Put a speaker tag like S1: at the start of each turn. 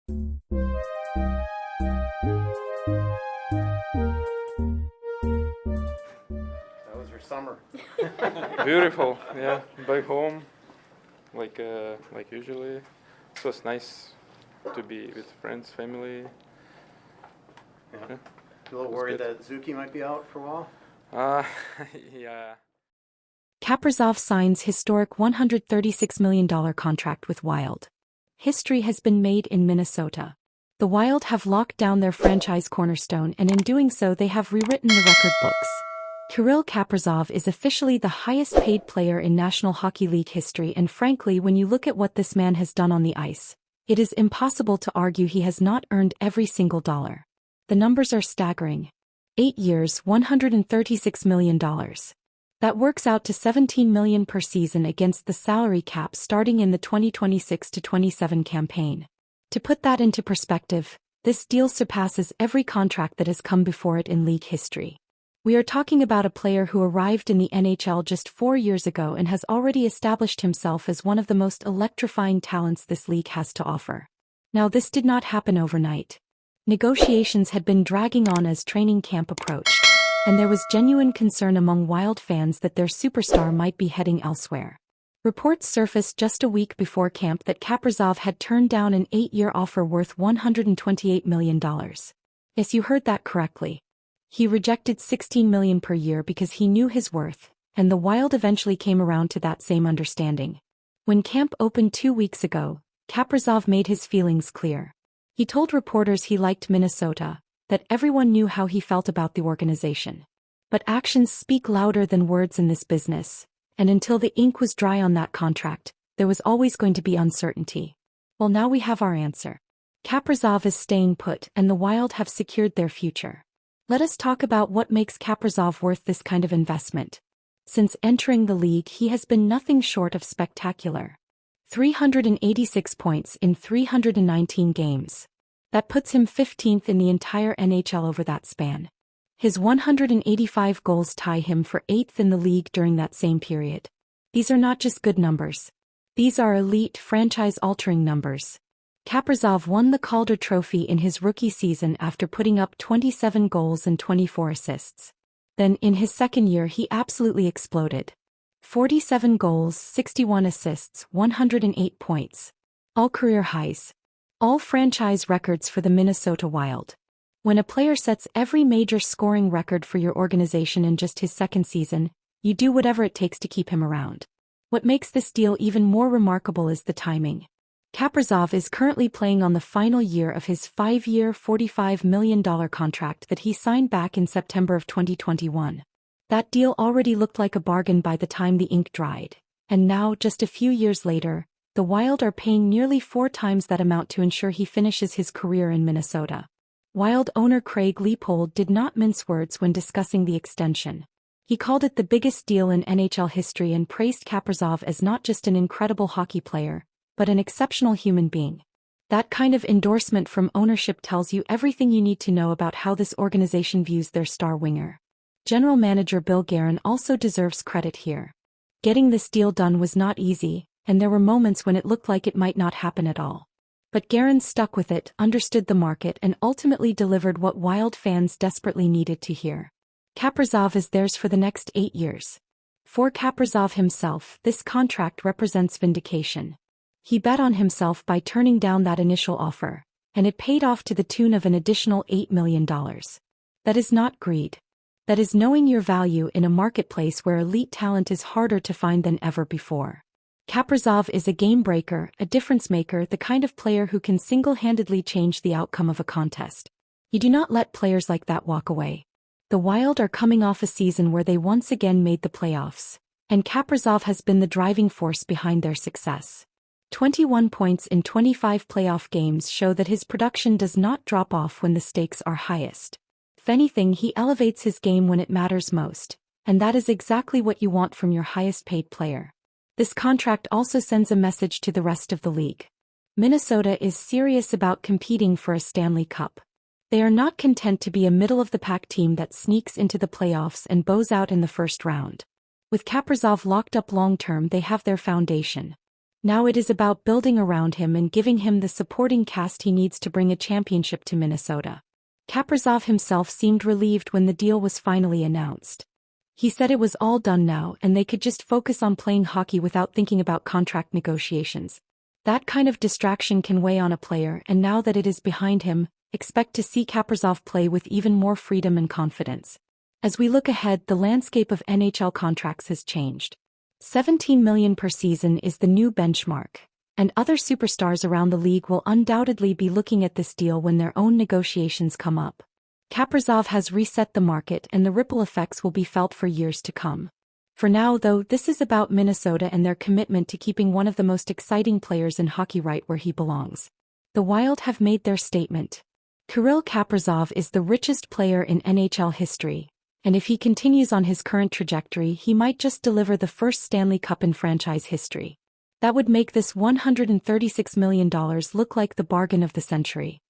S1: That was your summer.
S2: Beautiful, yeah. Back home, like usually. It was nice to be with friends, family.
S1: Yeah.
S2: Yeah.
S1: A little worried that Zuki might be out for a while?
S2: Uh, yeah.
S3: Kaprizov signs historic $136 million contract with Wild. History has been made in Minnesota. The Wild have locked down their franchise cornerstone, and in doing so they have rewritten the record books. Kirill Kaprizov is officially the highest-paid player in National Hockey League history, and frankly, when you look at what this man has done on the ice, it is impossible to argue he has not earned every single dollar. The numbers are staggering. 8 years, $136 million. That works out to $17 million per season against the salary cap starting in the 2026-27 campaign. To put that into perspective, this deal surpasses every contract that has come before it in league history. We are talking about a player who arrived in the NHL just 4 years ago and has already established himself as one of the most electrifying talents this league has to offer. Now, this did not happen overnight. Negotiations had been dragging on as training camp approached, and there was genuine concern among Wild fans that their superstar might be heading elsewhere. Reports surfaced just a week before camp that Kaprizov had turned down an 8-year offer worth $128 million. Yes, you heard that correctly. He rejected $16 million per year because he knew his worth, and the Wild eventually came around to that same understanding. When camp opened 2 weeks ago, Kaprizov made his feelings clear. He told reporters he liked Minnesota, that everyone knew how he felt about the organization. But actions speak louder than words in this business, and until the ink was dry on that contract, there was always going to be uncertainty. Well, now we have our answer. Kaprizov is staying put, and the Wild have secured their future. Let us talk about what makes Kaprizov worth this kind of investment. Since entering the league, he has been nothing short of spectacular. 386 points in 319 games. That puts him 15th in the entire NHL over that span. His 185 goals tie him for 8th in the league during that same period. These are not just good numbers. These are elite, franchise-altering numbers. Kaprizov won the Calder Trophy in his rookie season after putting up 27 goals and 24 assists. Then, in his second year, he absolutely exploded. 47 goals, 61 assists, 108 points. All career highs. All franchise records for the Minnesota Wild. When a player sets every major scoring record for your organization in just his second season, you do whatever it takes to keep him around. What makes this deal even more remarkable is the timing. Kaprizov is currently playing on the final year of his 5-year, $45 million contract that he signed back in September of 2021. That deal already looked like a bargain by the time the ink dried, and now, just a few years later, the Wild are paying nearly 4 times that amount to ensure he finishes his career in Minnesota. Wild owner Craig Leopold did not mince words when discussing the extension. He called it the biggest deal in NHL history and praised Kaprizov as not just an incredible hockey player, but an exceptional human being. That kind of endorsement from ownership tells you everything you need to know about how this organization views their star winger. General Manager Bill Guerin also deserves credit here. Getting this deal done was not easy, and there were moments when it looked like it might not happen at all. But Guerin stuck with it, understood the market, and ultimately delivered what Wild fans desperately needed to hear. Kaprizov is theirs for the next 8 years. For Kaprizov himself, this contract represents vindication. He bet on himself by turning down that initial offer, and it paid off to the tune of an additional $8 million. That is not greed. That is knowing your value in a marketplace where elite talent is harder to find than ever before. Kaprizov is a game breaker, a difference maker, the kind of player who can single-handedly change the outcome of a contest. You do not let players like that walk away. The Wild are coming off a season where they once again made the playoffs, and Kaprizov has been the driving force behind their success. 21 points in 25 playoff games show that his production does not drop off when the stakes are highest. If anything, he elevates his game when it matters most, and that is exactly what you want from your highest-paid player. This contract also sends a message to the rest of the league. Minnesota is serious about competing for a Stanley Cup. They are not content to be a middle-of-the-pack team that sneaks into the playoffs and bows out in the first round. With Kaprizov locked up long-term, they have their foundation. Now it is about building around him and giving him the supporting cast he needs to bring a championship to Minnesota. Kaprizov himself seemed relieved when the deal was finally announced. He said it was all done now and they could just focus on playing hockey without thinking about contract negotiations. That kind of distraction can weigh on a player, and now that it is behind him, expect to see Kaprizov play with even more freedom and confidence. As we look ahead, the landscape of NHL contracts has changed. $17 million per season is the new benchmark, and other superstars around the league will undoubtedly be looking at this deal when their own negotiations come up. Kaprizov has reset the market and the ripple effects will be felt for years to come. For now, though, this is about Minnesota and their commitment to keeping one of the most exciting players in hockey right where he belongs. The Wild have made their statement. Kirill Kaprizov is the richest player in NHL history, and if he continues on his current trajectory, he might just deliver the first Stanley Cup in franchise history. That would make this $136 million look like the bargain of the century.